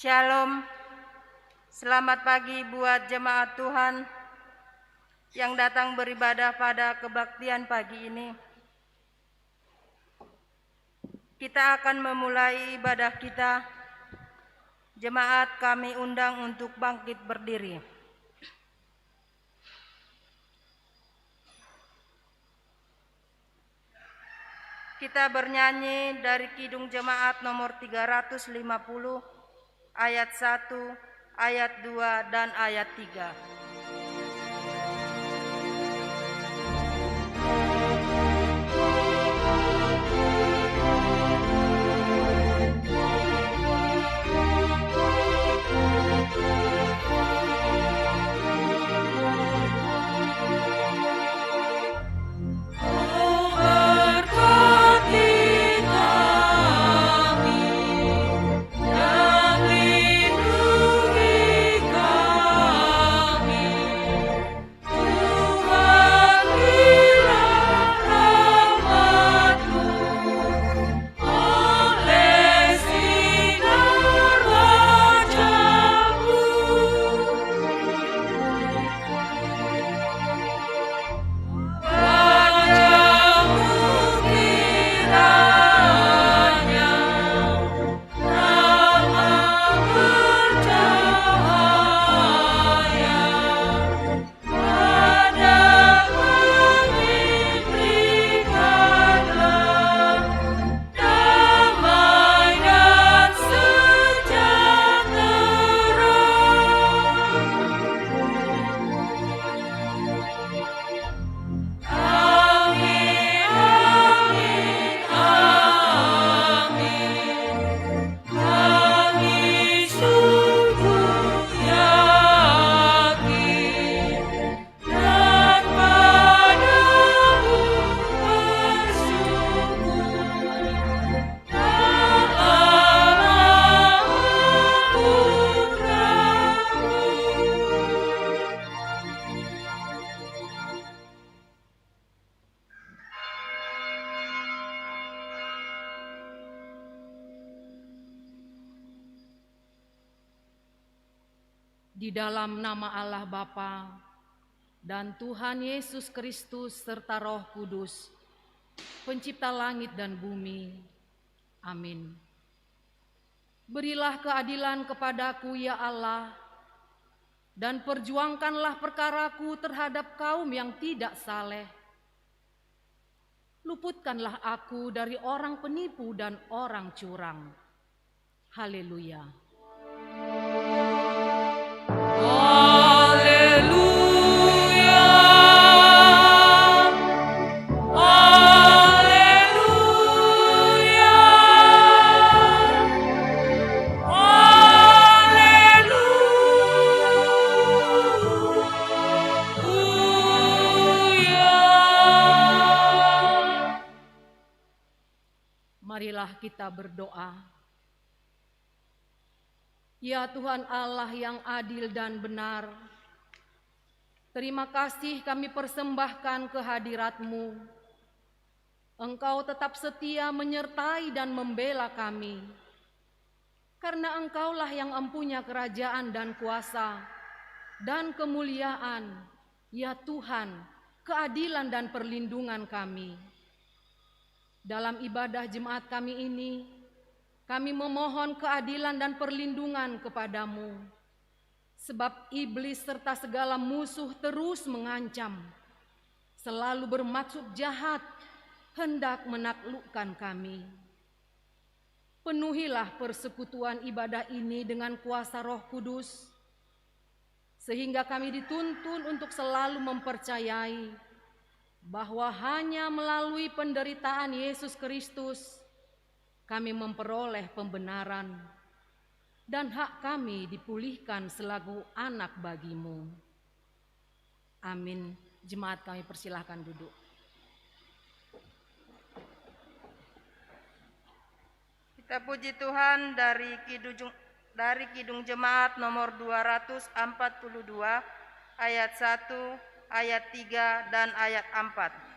Shalom, selamat pagi buat jemaat Tuhan yang datang beribadah pada kebaktian pagi ini. Kita akan memulai ibadah kita. Jemaat kami undang untuk bangkit berdiri. Kita bernyanyi dari Kidung Jemaat nomor 350. Ayat 1, ayat 2, dan ayat 3. Di dalam nama Allah Bapa dan Tuhan Yesus Kristus serta Roh Kudus, Pencipta langit dan bumi. Amin. Berilah keadilan kepadaku ya Allah, dan perjuangkanlah perkaraku terhadap kaum yang tidak saleh. Luputkanlah aku dari orang penipu dan orang curang. Haleluya. Marilah kita berdoa. Ya Tuhan Allah yang adil dan benar, terima kasih kami persembahkan kehadirat-Mu. Engkau tetap setia menyertai dan membela kami, karena Engkaulah yang empunya kerajaan dan kuasa dan kemuliaan, ya Tuhan, keadilan dan perlindungan kami. Dalam ibadah jemaat kami ini, kami memohon keadilan dan perlindungan kepadamu, sebab iblis serta segala musuh terus mengancam, selalu bermaksud jahat, hendak menaklukkan kami. Penuhilah persekutuan ibadah ini dengan kuasa Roh Kudus, sehingga kami dituntun untuk selalu mempercayai bahwa hanya melalui penderitaan Yesus Kristus kami memperoleh pembenaran dan hak kami dipulihkan selaku anak bagi-Mu. Amin. Jemaat kami persilahkan duduk. Kita puji Tuhan dari Kidung Jemaat nomor 242 ayat 1, ayat 3, dan ayat 4.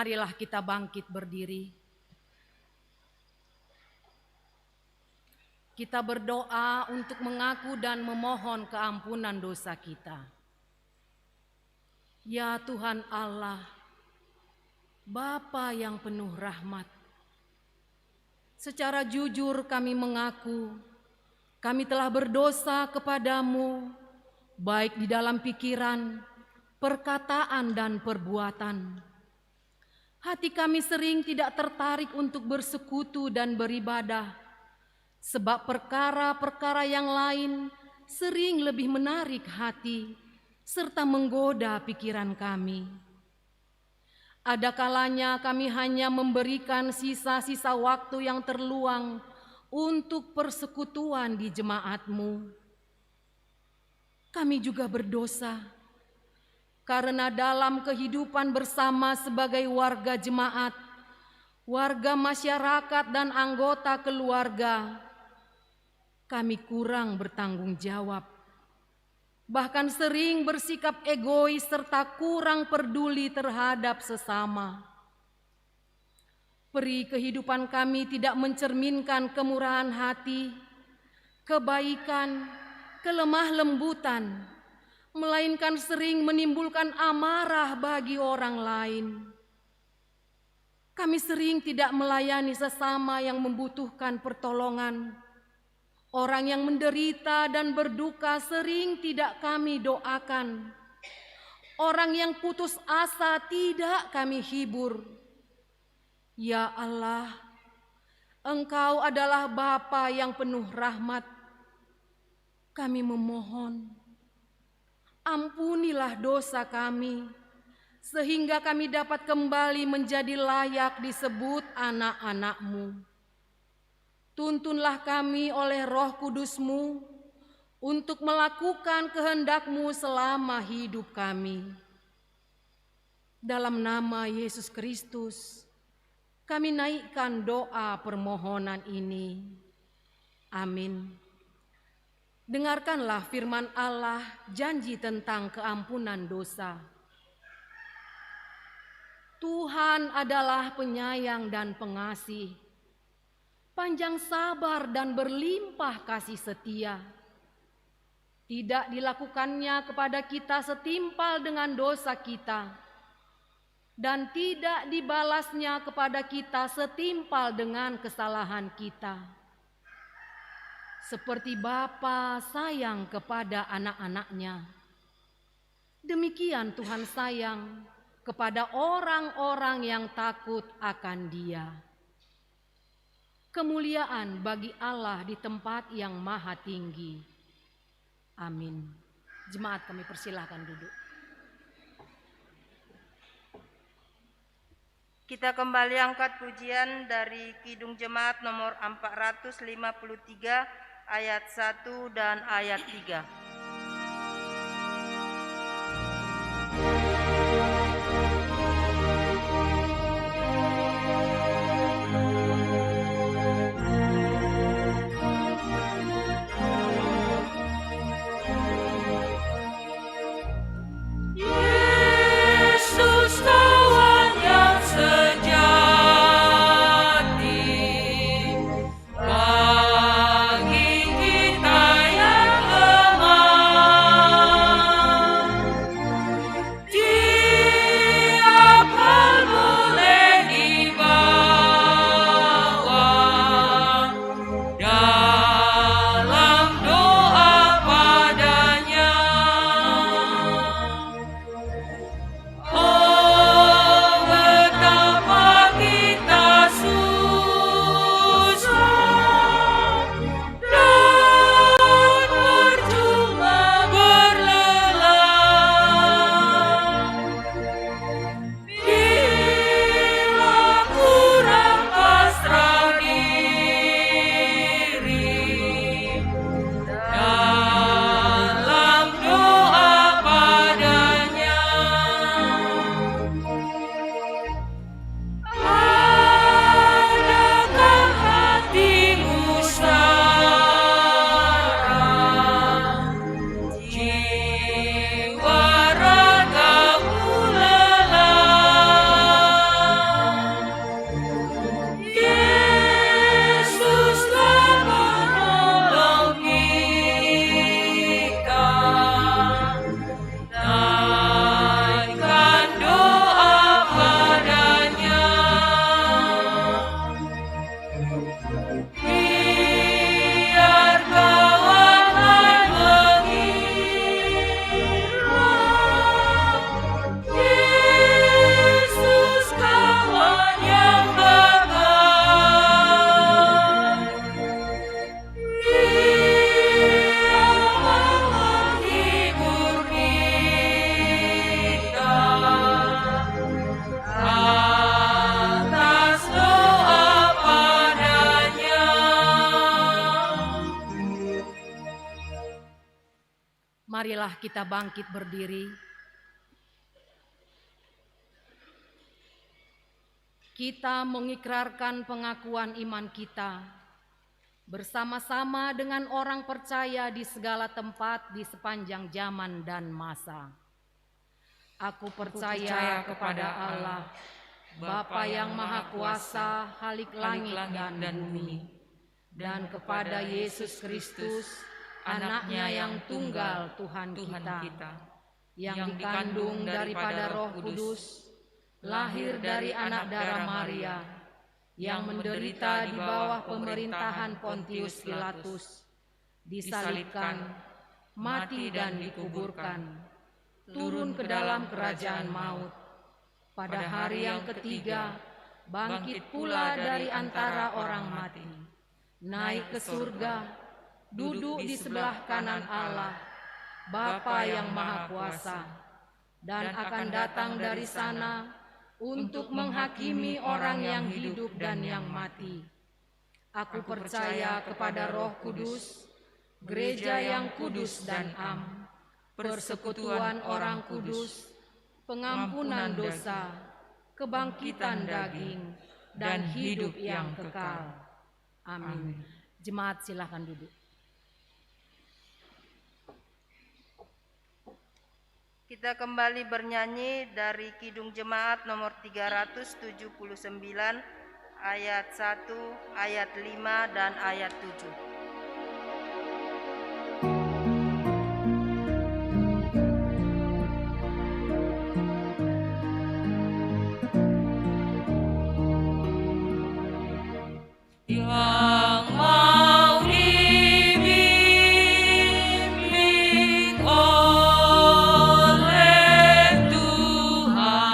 marilah kita bangkit berdiri. Kita berdoa untuk mengaku dan memohon keampunan dosa kita. Ya Tuhan Allah, Bapa yang penuh rahmat, secara jujur kami mengaku kami telah berdosa kepadamu, baik di dalam pikiran, perkataan, dan perbuatan. Hati kami sering tidak tertarik untuk bersekutu dan beribadah, sebab perkara-perkara yang lain sering lebih menarik hati serta menggoda pikiran kami. Ada kalanya kami hanya memberikan sisa-sisa waktu yang terluang untuk persekutuan di jemaat-Mu. Kami juga berdosa karena dalam kehidupan bersama sebagai warga jemaat, warga masyarakat, dan anggota keluarga, kami kurang bertanggung jawab, bahkan sering bersikap egois serta kurang peduli terhadap sesama. Peri kehidupan kami tidak mencerminkan kemurahan hati, kebaikan, kelemah lembutan, melainkan sering menimbulkan amarah bagi orang lain. Kami sering tidak melayani sesama yang membutuhkan pertolongan. Orang yang menderita dan berduka sering tidak kami doakan. Orang yang putus asa tidak kami hibur. Ya Allah, Engkau adalah Bapa yang penuh rahmat. Kami memohon, ampunilah dosa kami, sehingga kami dapat kembali menjadi layak disebut anak-anak-Mu. Tuntunlah kami oleh Roh Kudus-Mu untuk melakukan kehendak-Mu selama hidup kami. Dalam nama Yesus Kristus, kami naikkan doa permohonan ini. Amin. Dengarkanlah firman Allah, janji tentang keampunan dosa. Tuhan adalah penyayang dan pengasih, panjang sabar dan berlimpah kasih setia. Tidak dilakukannya kepada kita setimpal dengan dosa kita, dan tidak dibalasnya kepada kita setimpal dengan kesalahan kita. Seperti Bapa sayang kepada anak-anaknya, demikian Tuhan sayang kepada orang-orang yang takut akan Dia. Kemuliaan bagi Allah di tempat yang maha tinggi. Amin. Jemaat, kami persilahkan duduk. Kita kembali angkat pujian dari Kidung Jemaat nomor 453 ayat 1 dan ayat 3. Bagi kita yang lemah Marilah kita bangkit berdiri. Kita mengikrarkan pengakuan iman kita bersama-sama dengan orang percaya di segala tempat di sepanjang zaman dan masa. Aku percaya kepada Allah, Bapa yang Maha Kuasa, Khalik langit dan bumi, dan kepada Yesus Kristus, Anaknya yang tunggal Tuhan kita, yang dikandung daripada Roh Kudus, lahir dari anak darah Maria, yang menderita di bawah pemerintahan Pontius Pilatus, disalibkan, mati dan dikuburkan, turun ke dalam kerajaan maut. Pada hari yang ketiga, bangkit pula dari antara orang mati, naik ke surga, duduk di sebelah kanan Allah, Bapa yang Maha Kuasa, dan akan datang dari sana untuk menghakimi orang yang hidup dan yang mati. Aku percaya kepada Roh Kudus, gereja yang kudus dan am, persekutuan orang kudus, pengampunan dosa, kebangkitan daging, dan hidup yang kekal. Amin. Jemaat silakan duduk. Kita kembali bernyanyi dari Kidung Jemaat nomor 379 ayat 1, ayat 5 dan ayat 7. Yang mau dibimbing oleh Tuhan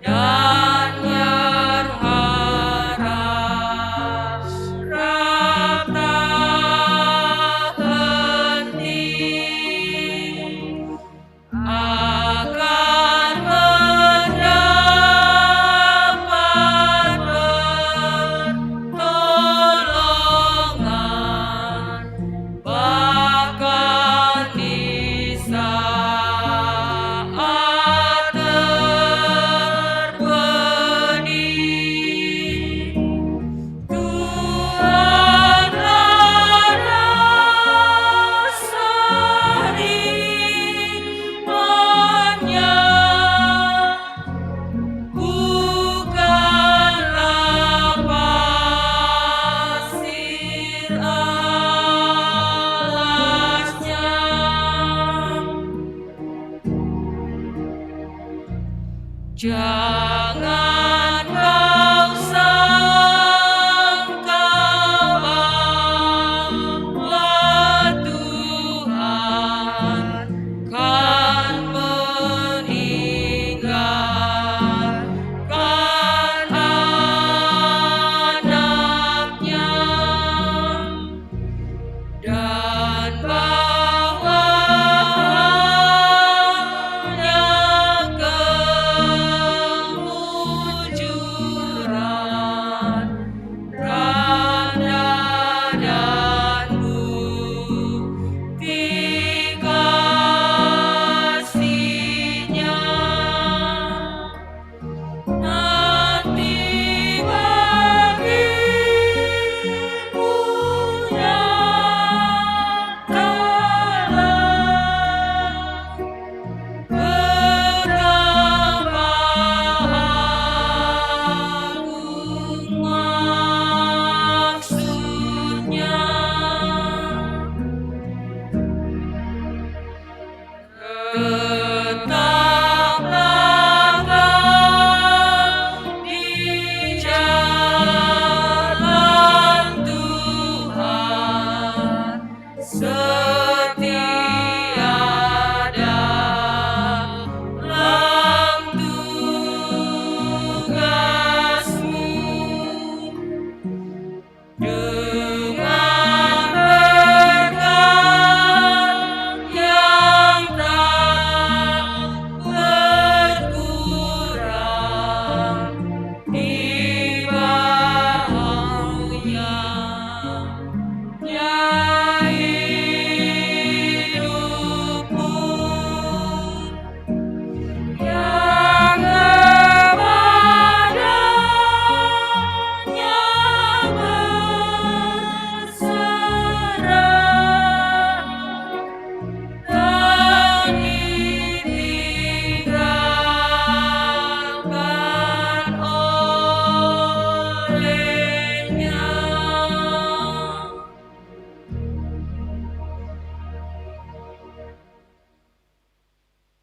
dan berharap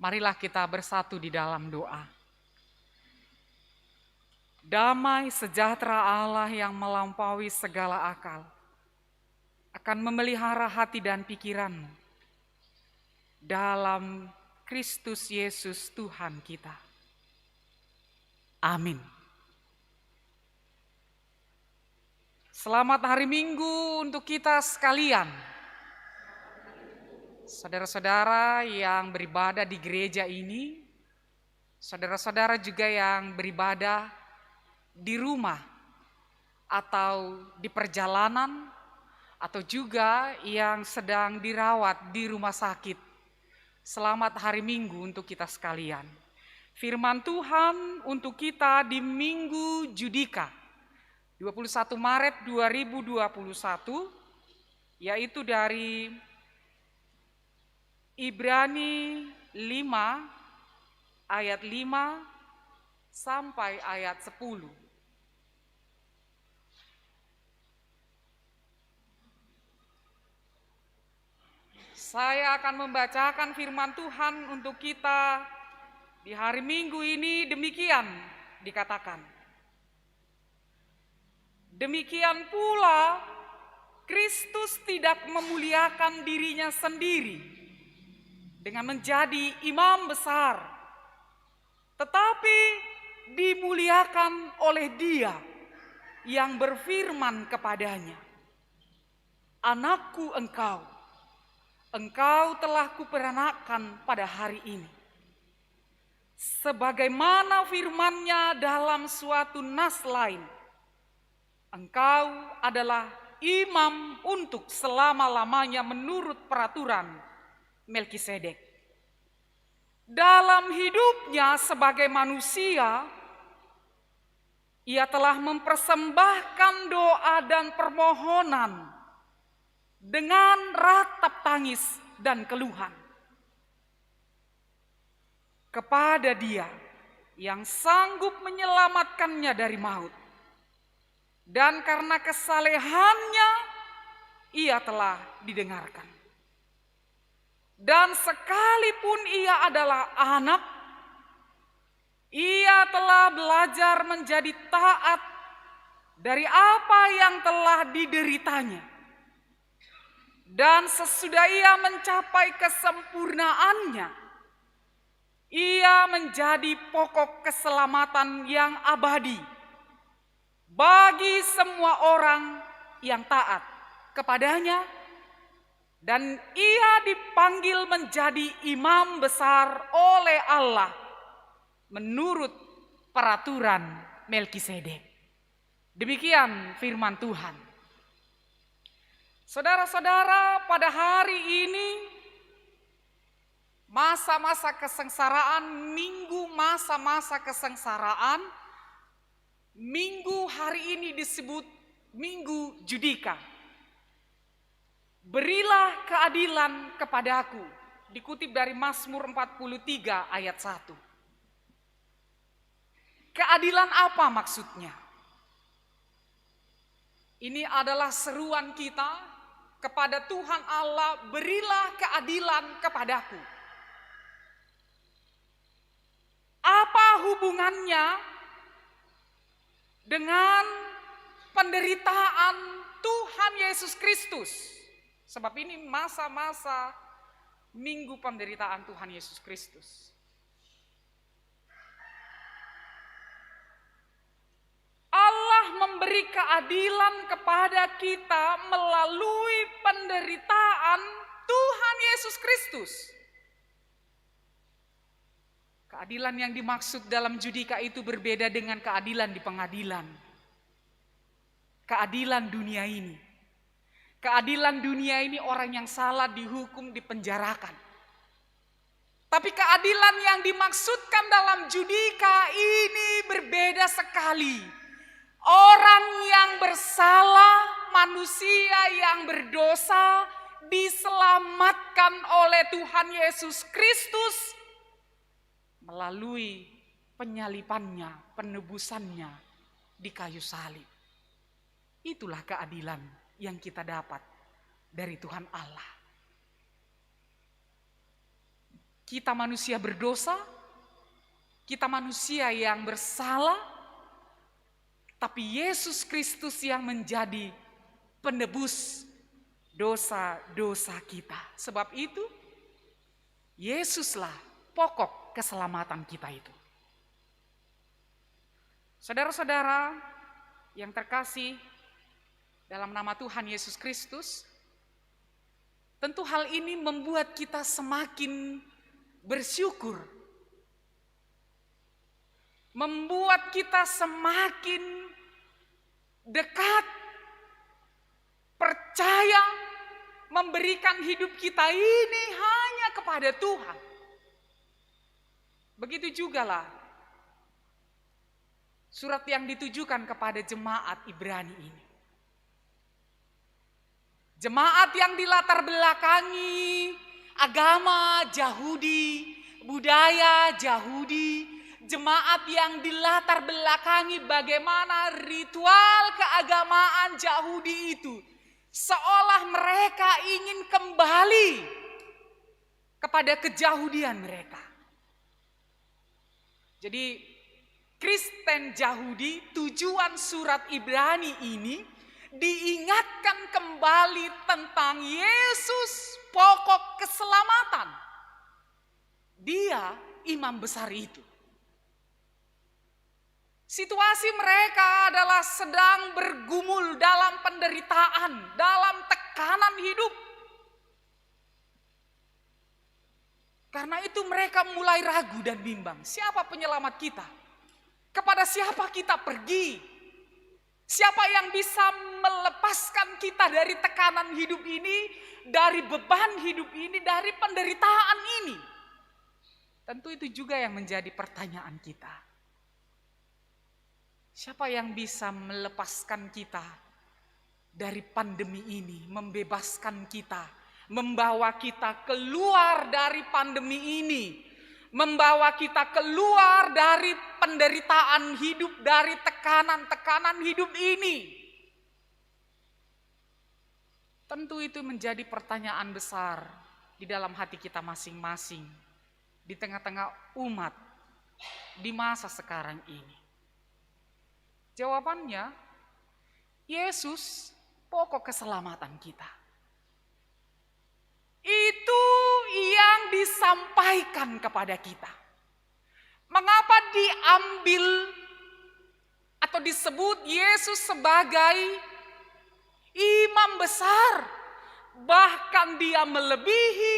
Marilah kita bersatu di dalam doa. Damai sejahtera Allah yang melampaui segala akal akan memelihara hati dan pikiranmu dalam Kristus Yesus Tuhan kita. Amin. Selamat hari Minggu untuk kita sekalian. Saudara-saudara yang beribadah di gereja ini, saudara-saudara juga yang beribadah di rumah atau di perjalanan, atau juga yang sedang dirawat di rumah sakit. Selamat hari Minggu untuk kita sekalian. Firman Tuhan untuk kita di Minggu Judika, 21 Maret 2021, yaitu dari Ibrani 5 ayat 5 sampai ayat 10. Saya akan membacakan firman Tuhan untuk kita di hari Minggu ini. Demikian dikatakan. Demikian pula Kristus tidak memuliakan dirinya sendiri dengan menjadi imam besar, tetapi dimuliakan oleh Dia yang berfirman kepadanya, "Anakku engkau telah kuperanakan pada hari ini." Sebagaimana firman-Nya dalam suatu nas lain, "Engkau adalah imam untuk selama-lamanya menurut peraturan Melkisedek." Dalam hidupnya sebagai manusia, Ia telah mempersembahkan doa dan permohonan dengan ratap tangis dan keluhan kepada Dia yang sanggup menyelamatkannya dari maut. Dan karena kesalehannya Ia telah didengarkan. Dan sekalipun Ia adalah anak, Ia telah belajar menjadi taat dari apa yang telah dideritanya. Dan sesudah Ia mencapai kesempurnaannya, Ia menjadi pokok keselamatan yang abadi bagi semua orang yang taat kepadanya, dan Ia dipanggil menjadi imam besar oleh Allah menurut peraturan Melkisedek. Demikian firman Tuhan. Saudara-saudara, pada hari ini masa-masa kesengsaraan, minggu masa-masa kesengsaraan, minggu hari ini disebut Minggu Judika. Berilah keadilan kepadaku, dikutip dari Mazmur 43 ayat 1. Keadilan apa maksudnya? Ini adalah seruan kita kepada Tuhan Allah, berilah keadilan kepadaku. Apa hubungannya dengan penderitaan Tuhan Yesus Kristus? Sebab ini masa-masa minggu penderitaan Tuhan Yesus Kristus. Allah memberi keadilan kepada kita melalui penderitaan Tuhan Yesus Kristus. Keadilan yang dimaksud dalam Judika itu berbeda dengan keadilan di pengadilan. Keadilan dunia ini. Keadilan dunia ini orang yang salah dihukum, dipenjarakan. Tapi keadilan yang dimaksudkan dalam Judika ini berbeda sekali. Orang yang bersalah, manusia yang berdosa diselamatkan oleh Tuhan Yesus Kristus melalui penyalipannya, penebusannya di kayu salib. Itulah keadilan yang kita dapat dari Tuhan Allah. Kita manusia berdosa, kita manusia yang bersalah, tapi Yesus Kristus yang menjadi penebus dosa-dosa kita. Sebab itu, Yesuslah pokok keselamatan kita itu. Saudara-saudara yang terkasih dalam nama Tuhan Yesus Kristus, tentu hal ini membuat kita semakin bersyukur, membuat kita semakin dekat, percaya, memberikan hidup kita ini hanya kepada Tuhan. Begitu jugalah surat yang ditujukan kepada jemaat Ibrani ini. Jemaat yang dilatar belakangi agama Yahudi, budaya Yahudi, jemaat yang dilatar belakangi bagaimana ritual keagamaan Yahudi itu, seolah mereka ingin kembali kepada keyahudian mereka. Jadi Kristen Yahudi, tujuan surat Ibrani ini diingatkan kembali tentang Yesus pokok keselamatan. Dia imam besar itu. Situasi mereka adalah sedang bergumul dalam penderitaan, dalam tekanan hidup. Karena itu mereka mulai ragu dan bimbang. Siapa penyelamat kita? Kepada siapa kita pergi? Siapa yang bisa melepaskan kita dari tekanan hidup ini, dari beban hidup ini, dari penderitaan ini? Tentu itu juga yang menjadi pertanyaan kita. Siapa yang bisa melepaskan kita dari pandemi ini, membebaskan kita, membawa kita keluar dari pandemi ini, membawa kita keluar dari penderitaan hidup, dari tekanan-tekanan hidup ini? Tentu itu menjadi pertanyaan besar di dalam hati kita masing-masing, di tengah-tengah umat di masa sekarang ini. Jawabannya, Yesus pokok keselamatan kita. Itu yang disampaikan kepada kita. Mengapa diambil atau disebut Yesus sebagai imam besar? Bahkan dia melebihi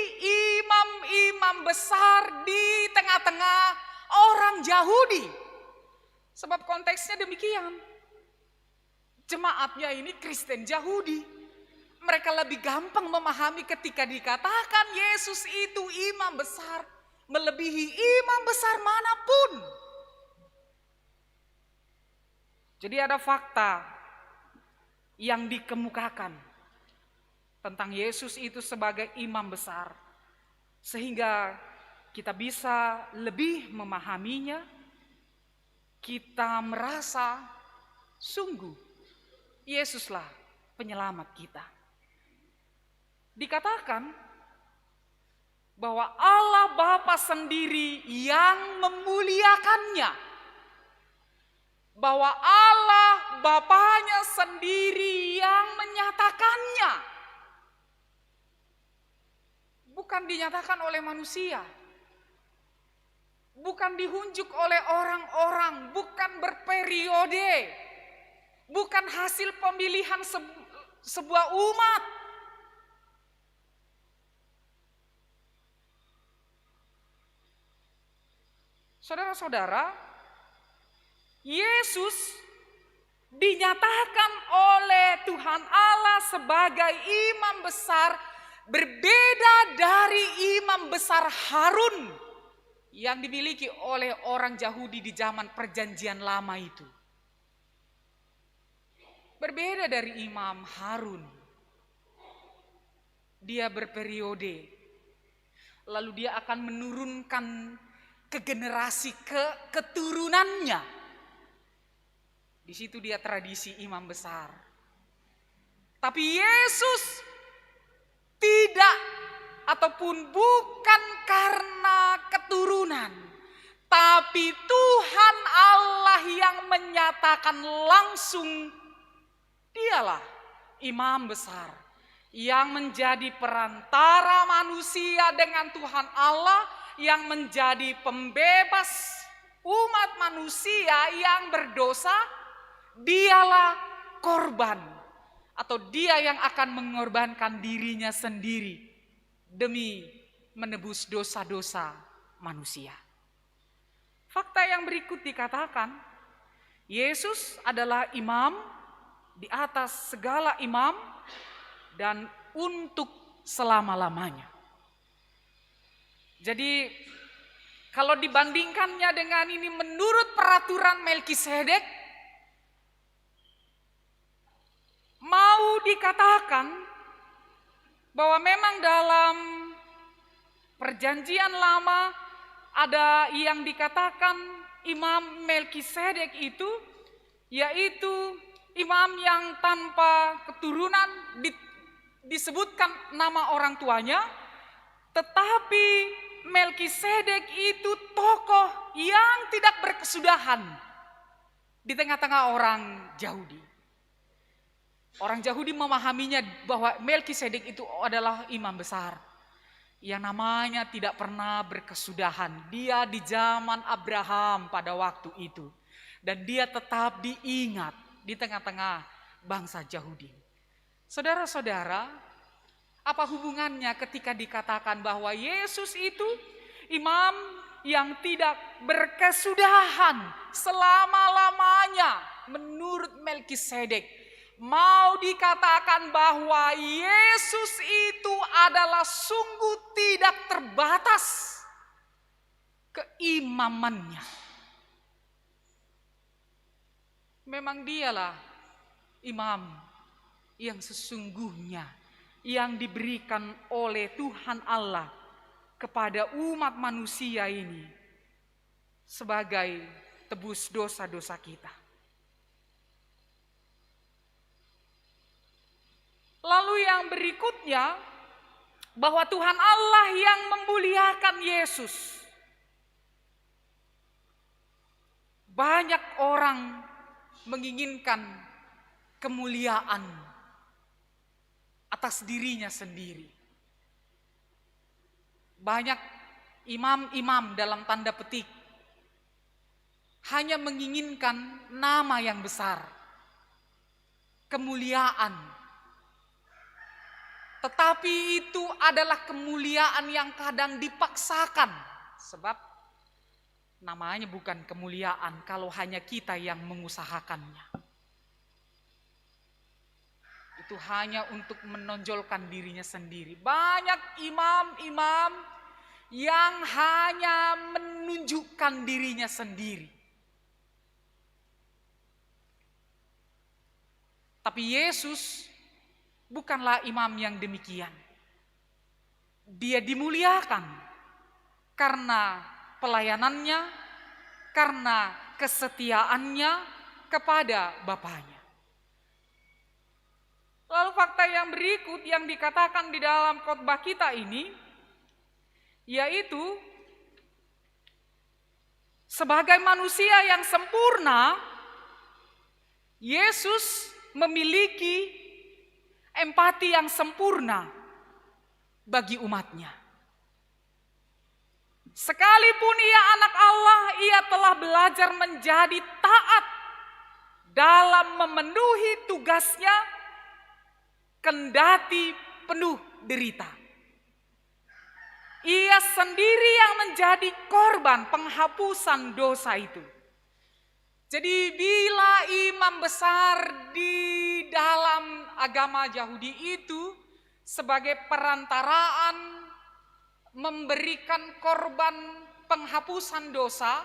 imam-imam besar di tengah-tengah orang Yahudi. Sebab konteksnya demikian. Jemaatnya ini Kristen Yahudi. Mereka lebih gampang memahami ketika dikatakan Yesus itu imam besar, melebihi imam besar manapun. Jadi ada fakta yang dikemukakan tentang Yesus itu sebagai imam besar, sehingga kita bisa lebih memahaminya. Kita merasa sungguh Yesuslah penyelamat kita. Dikatakan bahwa Allah Bapa sendiri yang memuliakannya. Bahwa Allah Bapanya sendiri yang menyatakannya. Bukan dinyatakan oleh manusia. Bukan dihunjuk oleh orang-orang, bukan berperiode. Bukan hasil pemilihan sebuah umat. Saudara-saudara, Yesus dinyatakan oleh Tuhan Allah sebagai imam besar, berbeda dari imam besar Harun yang dimiliki oleh orang Yahudi di zaman Perjanjian Lama itu. Berbeda dari imam Harun. Dia berperiode. Lalu dia akan menurunkan ke generasi keturunannya. Di situ dia tradisi imam besar. Tapi Yesus tidak ataupun bukan karena keturunan, tapi Tuhan Allah yang menyatakan langsung, dialah imam besar yang menjadi perantara manusia dengan Tuhan Allah, yang menjadi pembebas umat manusia yang berdosa. Dialah korban, atau dia yang akan mengorbankan dirinya sendiri demi menebus dosa-dosa manusia. Fakta yang berikut dikatakan, Yesus adalah imam di atas segala imam dan untuk selama-lamanya. Jadi kalau dibandingkannya dengan ini menurut peraturan Melkisedek, mau dikatakan bahwa memang dalam perjanjian lama ada yang dikatakan imam Melkisedek itu, yaitu imam yang tanpa keturunan, disebutkan nama orang tuanya, tetapi Melkisedek itu tokoh yang tidak berkesudahan di tengah-tengah orang Yahudi. Orang Yahudi memahaminya bahwa Melkisedek itu adalah imam besar yang namanya tidak pernah berkesudahan. Dia di zaman Abraham pada waktu itu, dan dia tetap diingat di tengah-tengah bangsa Yahudi. Saudara-saudara, apa hubungannya ketika dikatakan bahwa Yesus itu imam yang tidak berkesudahan selama-lamanya menurut Melkisedek? Mau dikatakan bahwa Yesus itu adalah sungguh tidak terbatas keimamannya. Memang dialah imam yang sesungguhnya, yang diberikan oleh Tuhan Allah kepada umat manusia ini sebagai tebus dosa-dosa kita. Lalu yang berikutnya, bahwa Tuhan Allah yang memuliakan Yesus. Banyak orang menginginkan kemuliaan atas dirinya sendiri. Banyak imam-imam dalam tanda petik hanya menginginkan nama yang besar, kemuliaan. Tetapi itu adalah kemuliaan yang kadang dipaksakan, sebab namanya bukan kemuliaan kalau hanya kita yang mengusahakannya. Itu hanya untuk menonjolkan dirinya sendiri. Banyak imam-imam yang hanya menunjukkan dirinya sendiri. Tapi Yesus bukanlah imam yang demikian. Dia dimuliakan karena pelayanannya, karena kesetiaannya kepada Bapaknya. Lalu fakta yang berikut yang dikatakan di dalam khotbah kita ini, yaitu sebagai manusia yang sempurna, Yesus memiliki empati yang sempurna bagi umatnya. Sekalipun ia anak Allah, ia telah belajar menjadi taat dalam memenuhi tugasnya, kendati penuh derita. Ia sendiri yang menjadi korban penghapusan dosa itu. Jadi bila imam besar di dalam agama Yahudi itu sebagai perantaraan memberikan korban penghapusan dosa,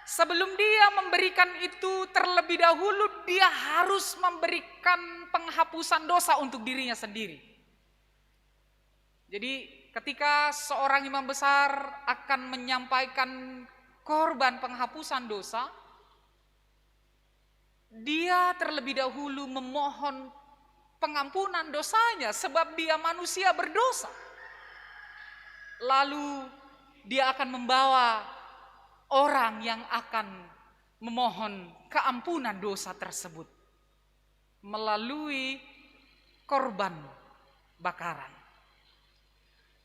sebelum dia memberikan itu terlebih dahulu dia harus memberikan penghapusan dosa untuk dirinya sendiri. Jadi ketika seorang imam besar akan menyampaikan korban penghapusan dosa, dia terlebih dahulu memohon pengampunan dosanya sebab dia manusia berdosa. Lalu dia akan membawa orang yang akan memohon keampunan dosa tersebut melalui korban bakaran.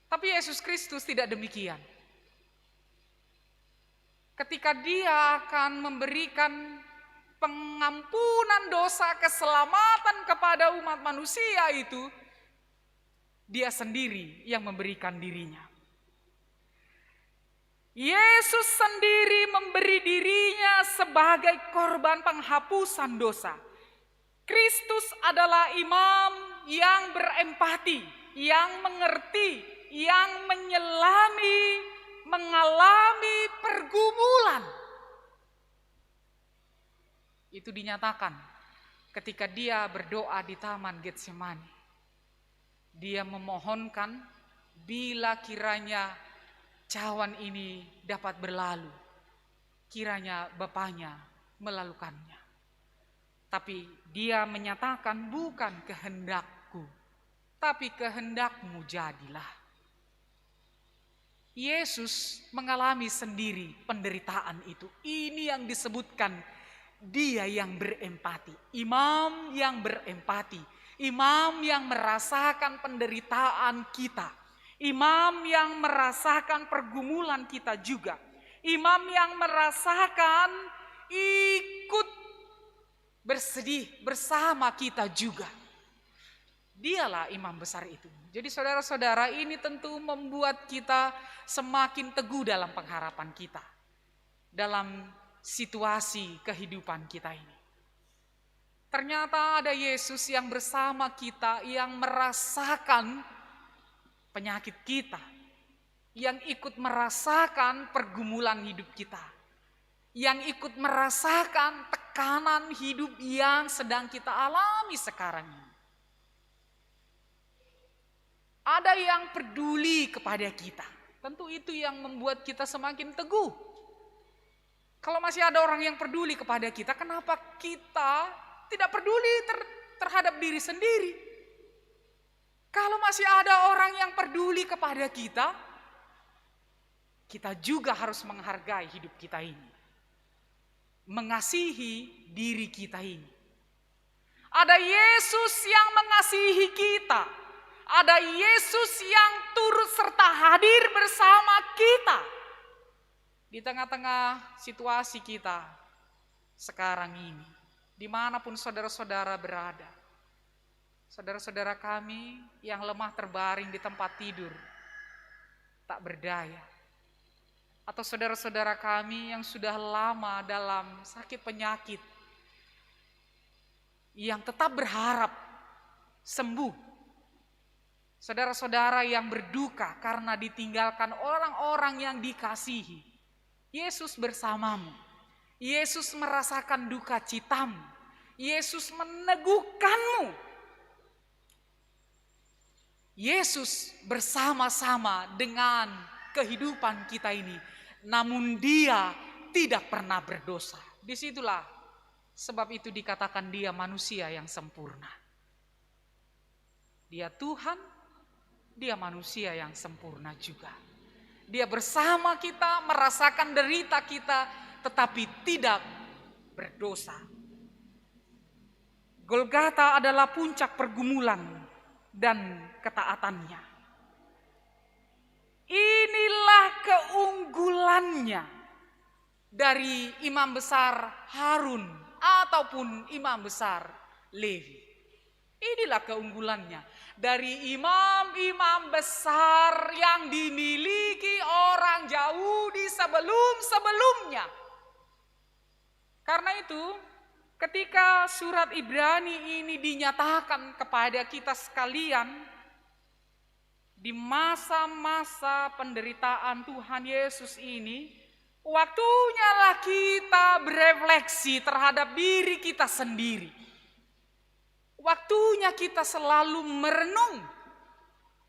Tapi Yesus Kristus tidak demikian. Ketika dia akan memberikan pengampunan dosa, keselamatan kepada umat manusia itu, dia sendiri yang memberikan dirinya. Yesus sendiri memberi dirinya sebagai korban penghapusan dosa. Kristus adalah imam yang berempati, yang mengerti, yang mengalami pergumulan. Itu dinyatakan ketika dia berdoa di Taman Getsemani. Dia memohonkan bila kiranya cawan ini dapat berlalu, kiranya Bapaknya melalukannya. Tapi dia menyatakan bukan kehendakku, tapi kehendakmu jadilah. Yesus mengalami sendiri penderitaan itu. Ini yang disebutkan dia yang berempati. Imam yang berempati. Imam yang merasakan penderitaan kita. Imam yang merasakan pergumulan kita juga. Imam yang merasakan ikut bersedih bersama kita juga. Dialah imam besar itu. Jadi saudara-saudara, ini tentu membuat kita semakin teguh dalam pengharapan kita. Dalam situasi kehidupan kita ini. Ternyata ada Yesus yang bersama kita, yang merasakan penyakit kita, yang ikut merasakan pergumulan hidup kita, yang ikut merasakan tekanan hidup yang sedang kita alami sekarang ini. Ada yang peduli kepada kita, tentu itu yang membuat kita semakin teguh. Kalau masih ada orang yang peduli kepada kita, kenapa kita tidak peduli terhadap diri sendiri? Kalau masih ada orang yang peduli kepada kita, kita juga harus menghargai hidup kita ini. Mengasihi diri kita ini. Ada Yesus yang mengasihi kita. Ada Yesus yang turut serta hadir bersama kita. Di tengah-tengah situasi kita sekarang ini. Dimanapun saudara-saudara berada. Saudara-saudara kami yang lemah terbaring di tempat tidur, tak berdaya. Atau saudara-saudara kami yang sudah lama dalam sakit penyakit, yang tetap berharap sembuh. Saudara-saudara yang berduka karena ditinggalkan orang-orang yang dikasihi. Yesus bersamamu. Yesus merasakan duka citamu. Yesus meneguhkanmu. Yesus bersama-sama dengan kehidupan kita ini. Namun dia tidak pernah berdosa. Disitulah sebab itu dikatakan dia manusia yang sempurna. Dia Tuhan, dia manusia yang sempurna juga. Dia bersama kita, merasakan derita kita, tetapi tidak berdosa. Golgota adalah puncak pergumulan dan ketaatannya. Inilah keunggulannya dari imam besar Harun ataupun imam besar Levi. Inilah keunggulannya dari imam-imam besar yang dimiliki orang Yahudi sebelum-sebelumnya. Karena itu, ketika surat Ibrani ini dinyatakan kepada kita sekalian, di masa-masa penderitaan Tuhan Yesus ini, waktunya lah kita berefleksi terhadap diri kita sendiri. Waktunya kita selalu merenung.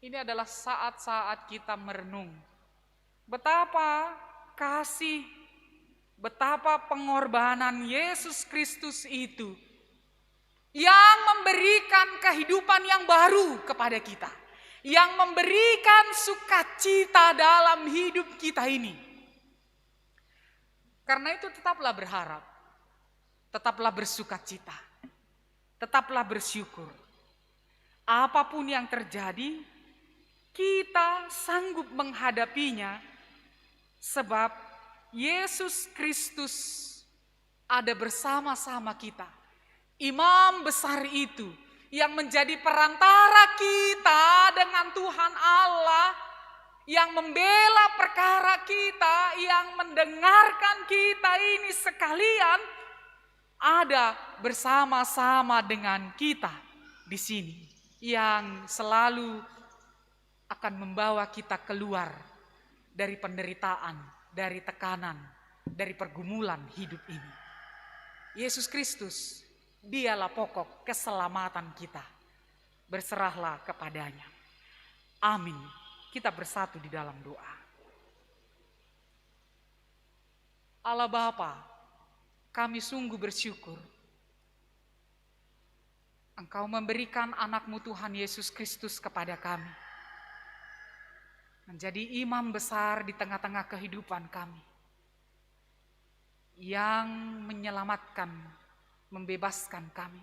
Ini adalah saat-saat kita merenung. Betapa kasih, betapa pengorbanan Yesus Kristus itu yang memberikan kehidupan yang baru kepada kita. yang memberikan sukacita dalam hidup kita ini. Karena itu tetaplah berharap, tetaplah bersukacita, tetaplah bersyukur. Apapun yang terjadi, kita sanggup menghadapinya sebab Yesus Kristus ada bersama-sama kita. Imam besar itu yang menjadi perantara kita dengan Tuhan Allah, yang membela perkara kita, yang mendengarkan kita ini sekalian, ada bersama-sama dengan kita di sini, yang selalu akan membawa kita keluar dari penderitaan, dari tekanan, dari pergumulan hidup ini. Yesus Kristus, Dialah pokok keselamatan kita. Berserahlah kepadanya. Amin. Kita bersatu di dalam doa. Allah Bapa, kami sungguh bersyukur Engkau memberikan anak-Mu Tuhan Yesus Kristus kepada kami, menjadi imam besar di tengah-tengah kehidupan kami, yang menyelamatkan, membebaskan kami,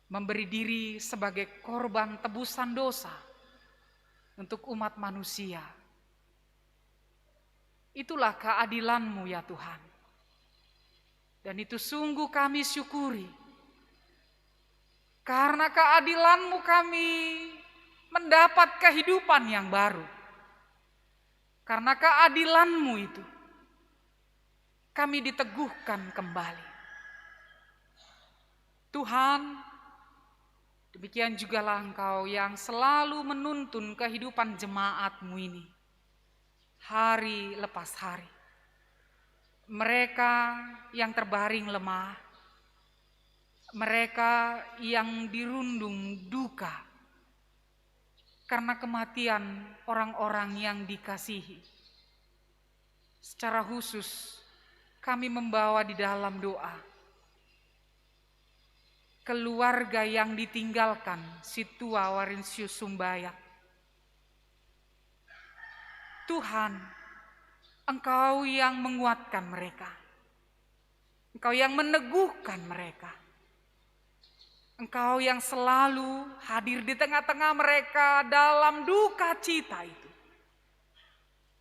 memberi diri sebagai korban tebusan dosa untuk umat manusia. Itulah keadilan-Mu ya Tuhan. Dan itu sungguh kami syukuri. Karena keadilan-Mu kami mendapat kehidupan yang baru. Karena keadilan-Mu itu kami diteguhkan kembali. Tuhan, demikian jugalah Engkau yang selalu menuntun kehidupan jemaat-Mu ini, hari lepas hari. Mereka yang terbaring lemah, mereka yang dirundung duka karena kematian orang-orang yang dikasihi. Secara khusus, kami membawa di dalam doa keluarga yang ditinggalkan si tua Warinsius Sumbayak. Tuhan, Engkau yang menguatkan mereka. Engkau yang meneguhkan mereka. Engkau yang selalu hadir di tengah-tengah mereka dalam duka cita itu,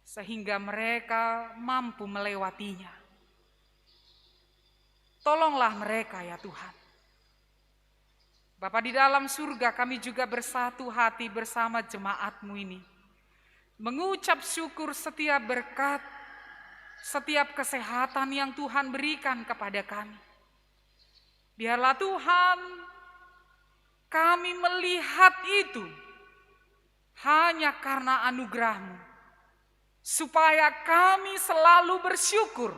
sehingga mereka mampu melewatinya. Tolonglah mereka ya Tuhan. Bapa di dalam surga, kami juga bersatu hati bersama jemaat-Mu ini, mengucap syukur setiap berkat, setiap kesehatan yang Tuhan berikan kepada kami. Biarlah Tuhan, kami melihat itu hanya karena anugerah-Mu, supaya kami selalu bersyukur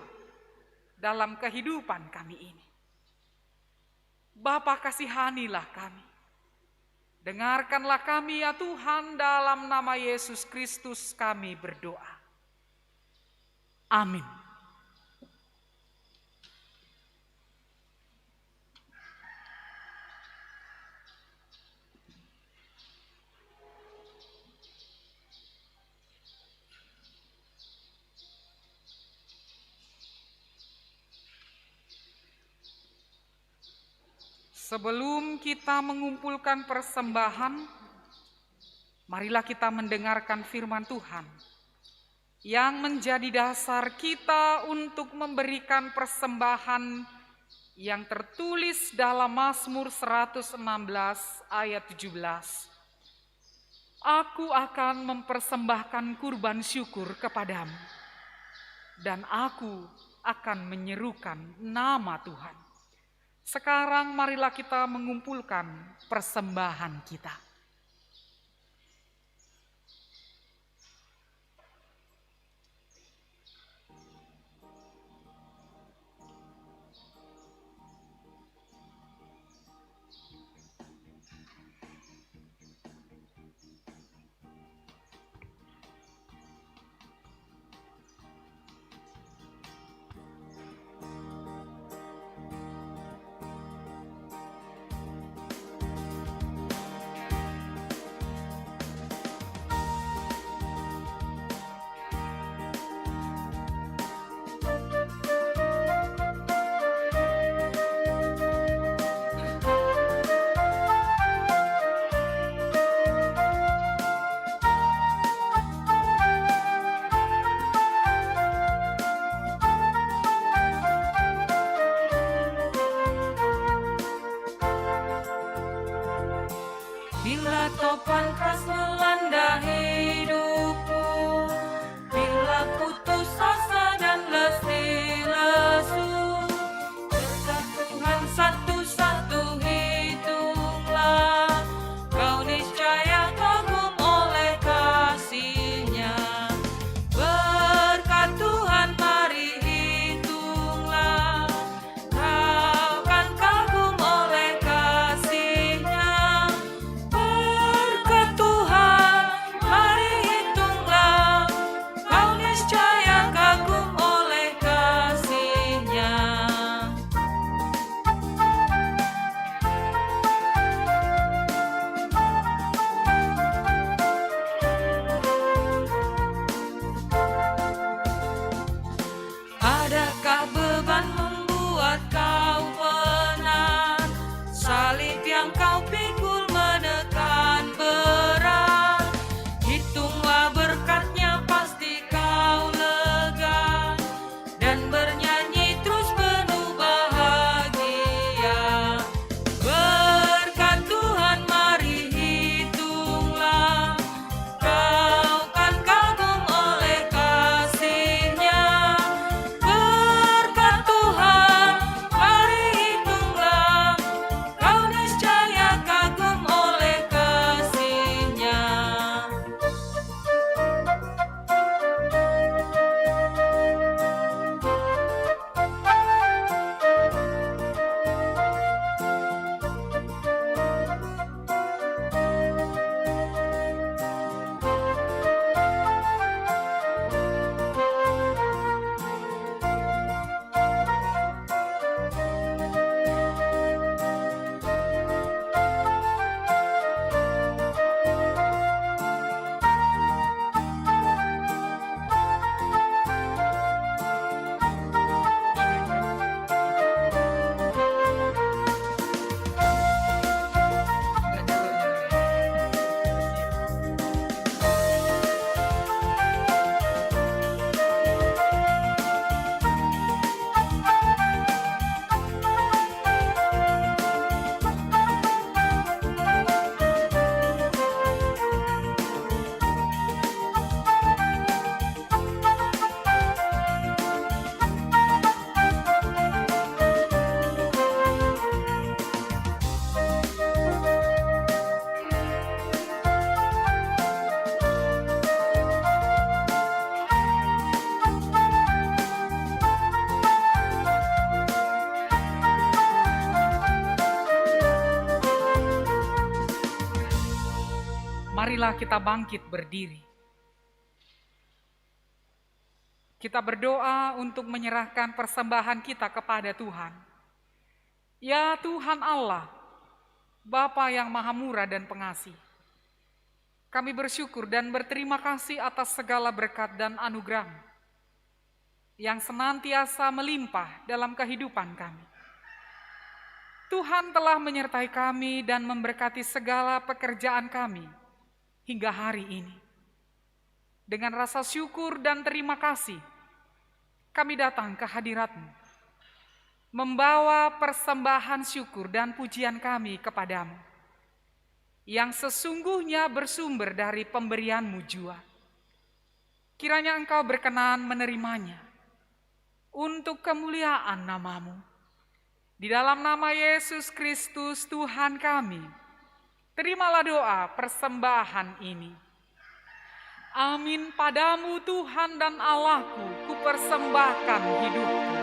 dalam kehidupan kami ini. Bapa, kasihanilah kami. Dengarkanlah kami ya Tuhan, dalam nama Yesus Kristus kami berdoa. Amin. Sebelum kita mengumpulkan persembahan, marilah kita mendengarkan firman Tuhan yang menjadi dasar kita untuk memberikan persembahan yang tertulis dalam Mazmur 116 ayat 17. Aku akan mempersembahkan kurban syukur kepadamu, dan aku akan menyerukan nama Tuhan. Sekarang marilah kita mengumpulkan persembahan kita. marilah kita bangkit berdiri. Kita berdoa untuk menyerahkan persembahan kita kepada Tuhan. Ya Tuhan Allah, Bapa yang Maha Murah dan Pengasih, kami bersyukur dan berterima kasih atas segala berkat dan anugerah yang senantiasa melimpah dalam kehidupan kami. Tuhan telah menyertai kami dan memberkati segala pekerjaan kami hingga hari ini. Dengan rasa syukur dan terima kasih, kami datang ke hadirat-Mu, membawa persembahan syukur dan pujian kami kepadamu, yang sesungguhnya bersumber dari pemberian-Mu jua. Kiranya Engkau berkenan menerimanya untuk kemuliaan nama-Mu. Di dalam nama Yesus Kristus Tuhan kami, terimalah doa persembahan ini. Amin. Padamu Tuhan dan Allahku, kupersembahkan hidupku.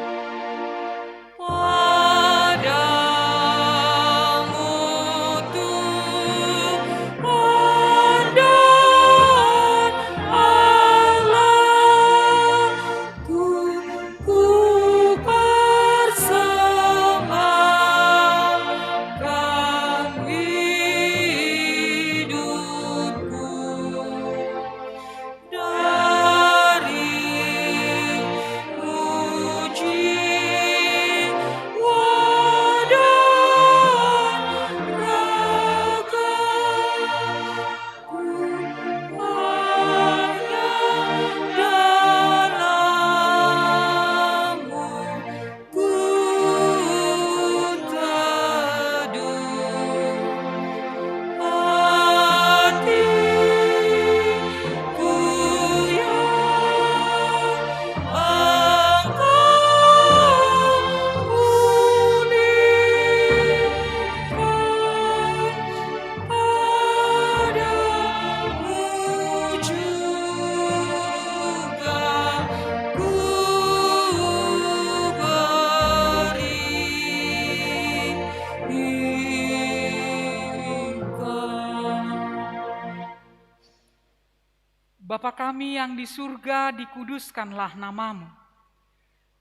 Bapa kami yang di surga, dikuduskanlah nama-Mu.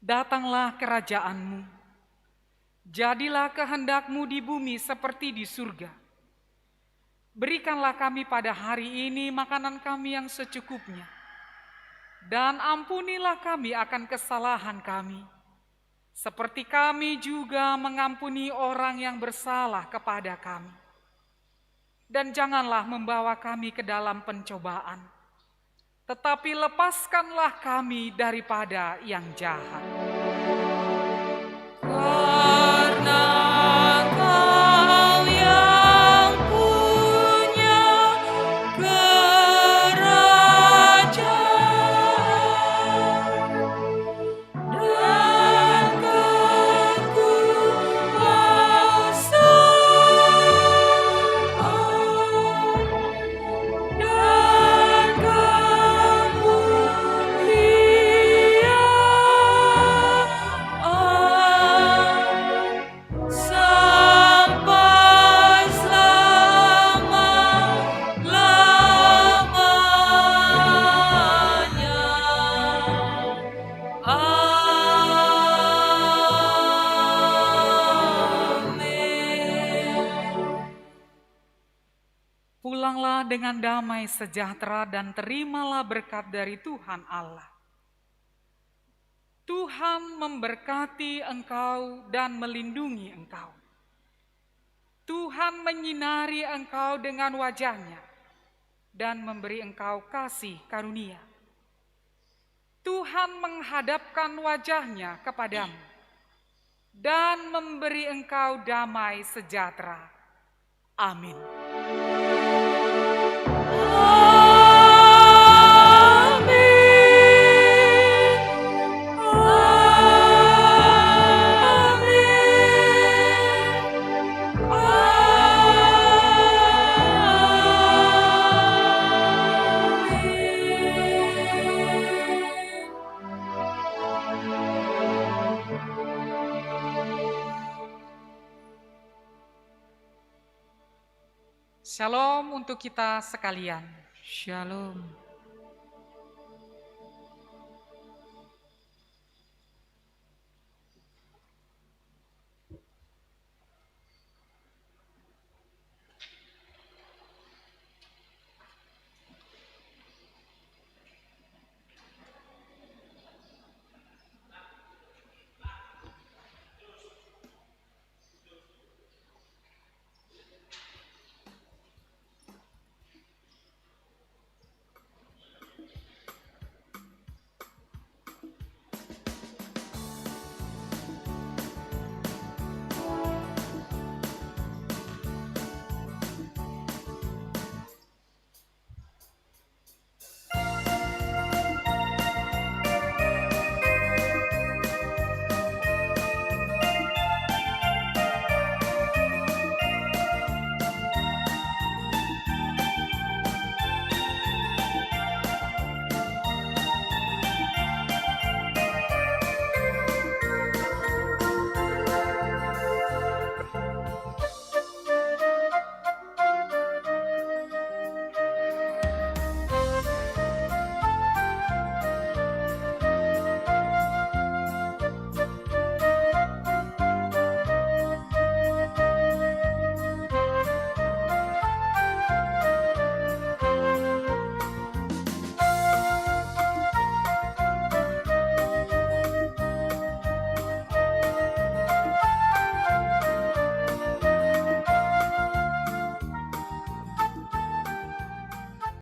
Datanglah kerajaan-Mu. Jadilah kehendak-Mu di bumi seperti di surga. Berikanlah kami pada hari ini makanan kami yang secukupnya. Dan ampunilah kami akan kesalahan kami, seperti kami juga mengampuni orang yang bersalah kepada kami. Dan janganlah membawa kami ke dalam pencobaan, tetapi lepaskanlah kami daripada yang jahat. Karena Kau yang punya kerajaan dan kekuasaan dan sampai selama-lamanya. Amin. Pulanglah dengan damai sejahtera dan terimalah berkat dari Tuhan Allah. Tuhan memberkati engkau dan melindungi engkau. Tuhan menyinari engkau dengan wajah-Nya dan memberi engkau kasih karunia. Tuhan menghadapkan wajah-Nya kepadamu dan memberi engkau damai sejahtera. Amin. Shalom untuk kita sekalian. Shalom.